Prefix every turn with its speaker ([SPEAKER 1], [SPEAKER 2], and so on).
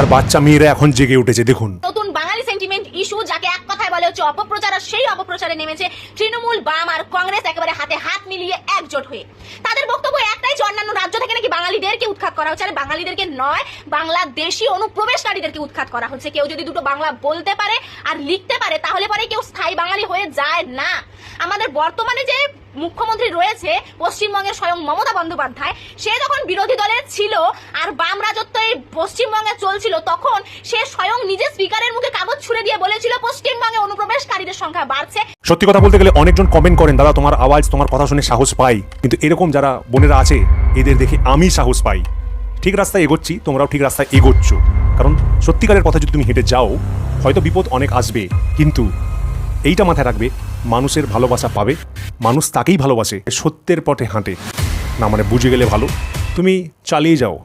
[SPEAKER 1] বাংলার বাচ্চা মেয়েরা এখন জেগে উঠেছে। দেখুন,
[SPEAKER 2] নতুন বাঙালি সেন্টিমেন্ট ইস্যু, যাকে এক কথায় বলে হচ্ছে অপপ্রচার, আর সেই অপপ্রচারে নেমেছে তৃণমূল, বাম আর কংগ্রেস একেবারে হাতে হাত মিলিয়ে একজোট হয়ে। তাদের বক্তব্য একটাই যে অন্যান্য রাজ্য থেকে নাকি বাঙালিদেরকে উৎখাত করা হচ্ছে। আর বাঙালিদেরকে নয়, বাংলাদেশি অনুপ্রবেশকারীদেরকে উৎখাত করা হচ্ছে। কেউ যদি দুটো বাংলা বলতে পারে আর লিখতে পারে তাহলে পরে কেউ স্থায়ী বাঙালি হয়ে যায় না। আমাদের বর্তমানে যে মুখ্যমন্ত্রী রয়েছে পশ্চিমবঙ্গের স্বয়ং মমতা বন্দ্যোপাধ্যায়, সে যখন বিরোধী দলের ছিল আর বাম রাজত্ব এই পশ্চিমবঙ্গে চলছিল, তখন সে স্বয়ং নিজে স্পিকারের মুখে কাগজ ছুড়ে দিয়ে বলেছিল পশ্চিমবঙ্গে অনুপ্রবেশকারীদের সংখ্যা বাড়ছে।
[SPEAKER 1] সত্যি কথা বলতে গেলে অনেকজন কমেন্ট করেন, দাদা তোমার আওয়াজ, তোমার কথা শুনে সাহস পাই, কিন্তু এরকম যারা বোনেরা আছে এদের দেখে আমি সাহস পাই। ঠিক রাস্তায় এগোচ্ছি, তোমরাও ঠিক রাস্তায় এগোচ্ছ। কারণ সত্যিকারের কথা যদি তুমি হেঁটে যাও, হয়তো বিপদ অনেক আসবে, কিন্তু এইটা মাথায় রাখবে, মানুষের ভালোবাসা পাবে, মানুষ তাকেই ভালোবাসে সত্যের পথে হাঁটে। না মানে বুঝে গেলে ভালো, তুমি চালিয়ে যাও।